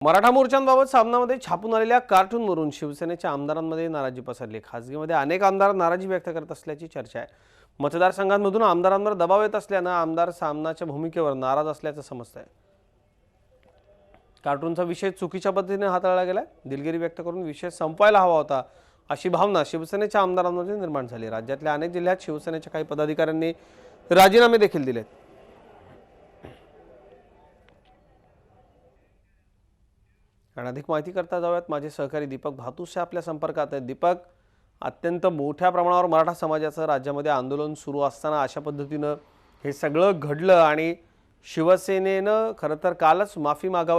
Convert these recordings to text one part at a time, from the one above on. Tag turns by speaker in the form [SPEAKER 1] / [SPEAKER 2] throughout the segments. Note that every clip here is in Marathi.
[SPEAKER 1] मराठा मोर्चांबाबत सामनामध्ये छापून आलेल्या कार्टूनवरून शिवसेनेच्या आमदारांमध्ये नाराजी पसरली। खासगीमध्ये अनेक आमदार नाराजी व्यक्त करत असल्याची चर्चा आहे। मतदारसंघांमधून आमदारांवर दबाव येत असल्याने आमदार सामनाच्या भूमिकेवर नाराज असल्याचं समजतंय। कार्टूनचा विषय चुकीच्या पद्धतीने हाताळला गेलाय, दिलगिरी व्यक्त करून विषय संपवायला हवा होता अशी भावना शिवसेनेच्या आमदारांमध्ये निर्माण झाली। राज्यातल्या अनेक जिल्ह्यात शिवसेनेच्या काही पदाधिकाऱ्यांनी राजीनामे देखील दिलेत। आणि अधिक माहिती करता जाऊयात, माझे सहकारी दीपक भातुसे आपल्या संपर्कात आहेत। दीपक, अत्यंत मोठ्या प्रमाणावर मराठा समाजाचं राज्यामध्ये आंदोलन सुरू असताना अशा पद्धतीनं हे सगळं घडलं आणि शिवसेनेनं खरं तर कालच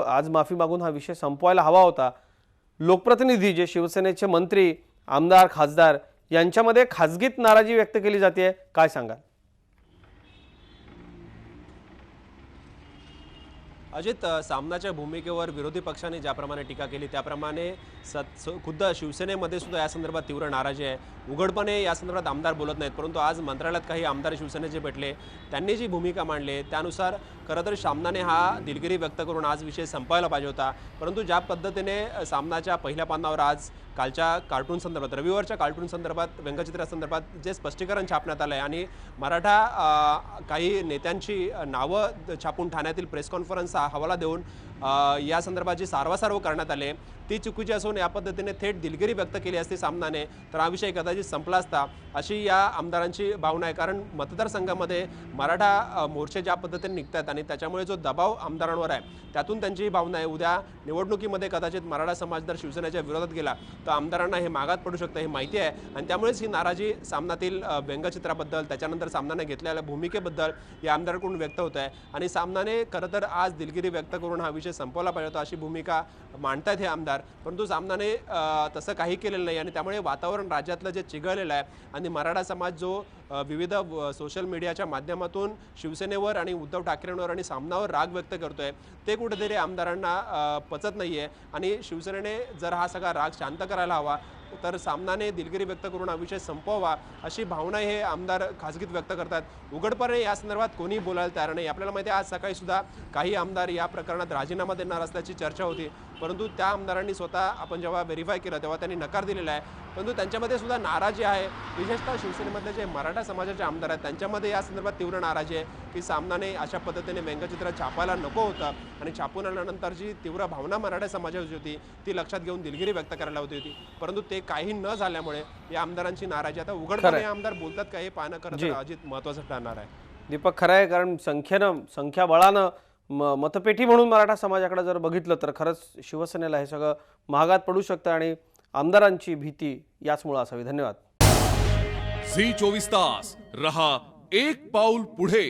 [SPEAKER 1] आज माफी मागून हा विषय संपवायला हवा होता। लोकप्रतिनिधी जे शिवसेनेचे मंत्री, आमदार, खासदार यांच्यामध्ये खासगीत नाराजी व्यक्त केली जाते, काय सांगाल?
[SPEAKER 2] अजित, सामनाच्या भूमिकेवर विरोधी पक्षाने ज्याप्रमाणे टीका केली त्याप्रमाणे खुद्द शिवसेनेमध्ये सुद्धा या संदर्भात तीव्र नाराजी आहे। उघडपणे या संदर्भात आमदार बोलत नाहीत, परंतु आज मंत्रालयात काही आमदार शिवसेनेचे भेटले, त्यांनी जी भूमिका मांडली त्यानुसार खरं तर सामनाने हा दिलगिरी व्यक्त करून आज विषय संपवायला पाहिजे होता। परंतु ज्या पद्धतीने सामनाच्या पहिल्या पानावर आज कालच्या कार्टून संदर्भात, रविवारच्या कार्टून संदर्भात, व्यंगचित्रासंदर्भात जे स्पष्टीकरण छापण्यात आलं आहे आणि मराठा काही नेत्यांची नावं छापून ठाण्यातील प्रेस कॉन्फरन्सचा हवाला देऊन या संदर्भात जी सारवासारव करण्यात आले ती चुकीची असून या पद्धतीने थेट दिलगिरी व्यक्त केली असती सामनाने तर हा विषय कदाचित संपला असता अशी या आमदारांची भावना आहे। कारण मतदारसंघामध्ये मराठा मोर्चे ज्या पद्धतीने निघतात आणि त्याच्यामुळे जो दबाव आमदारांवर आहे त्यातून त्यांची भावना आहे उद्या निवडणुकीमध्ये कदाचित मराठा समाज जर शिवसेनेच्या विरोधात गेला तर आमदारांना हे मागात पडू शकतं, हे माहिती आहे आणि त्यामुळेच ही नाराजी सामनातील व्यंगचित्राबद्दल, त्याच्यानंतर सामनाने घेतलेल्या भूमिकेबद्दल या आमदारांकडून व्यक्त होत आहे आणि सामनाने खरं तर आज दिलगिरी व्यक्त करून हा विषय संपवला पाहिजे होता अशी भूमिका मांडतात हे आमदार। परंतु सामनाने तसं काही केलेलं नाही आणि त्यामुळे वातावरण राज्यातलं जे चिघळलेलं आहे आणि मराठा समाज जो विविध सोशल मीडियाच्या माध्यमातून शिवसेनेवर आणि उद्धव ठाकरेंवर आणि सामनावर राग व्यक्त करतोय ते कुठेतरी आमदारांना पचत नाहीये आणि शिवसेनेने जर हा सगळा राग शांत करायला हवा तर सामनाने दिलगिरी व्यक्त करून हा विषय संपवावा अशी भावना हे आमदार खासगीत व्यक्त करतात। उघडपणे या संदर्भात कोणी बोलायला तयार नाही। आपल्याला माहिती आहे आज सकाळी सुद्धा काही आमदार या प्रकरणात राजीनामा देणार असल्याची चर्चा होती, परंतु त्या आमदारांनी स्वतः आपण जेव्हा व्हेरीफाय केलं तेव्हा त्यांनी नकार दिलेला आहे। परंतु त्यांच्यामध्ये सुद्धा नाराजी आहे, विशेषतः शिवसेनेमधले जे मराठा समाजाचे आमदार आहेत त्यांच्यामध्ये या संदर्भात तीव्र नाराजी आहे की सामनाने अशा पद्धतीने व्यंगचित्र छापायला नको होतं आणि छापून आल्यानंतर जी तीव्र भावना मराठा समाजाची होती ती लक्षात घेऊन दिलगिरी व्यक्त करायला होती, परंतु ते काही न झाल्यामुळे या आमदारांची नाराजी आता उघडपणे आमदार बोलतात का हे पाहणं खरं अजित महत्त्वाचं ठरणार आहे।
[SPEAKER 1] दीपक, खरं आहे, कारण संख्याबळानं मतपेटी म्हणून मराठा समाजाकडे जर बघितलं तर खरंच शिवसेनेला हे सगळं महागात पडू शकतं आणि आमदारांची भीती याचमुळे असावी। धन्यवाद।
[SPEAKER 3] झी 24 तास रहा एक पाऊल पुढे।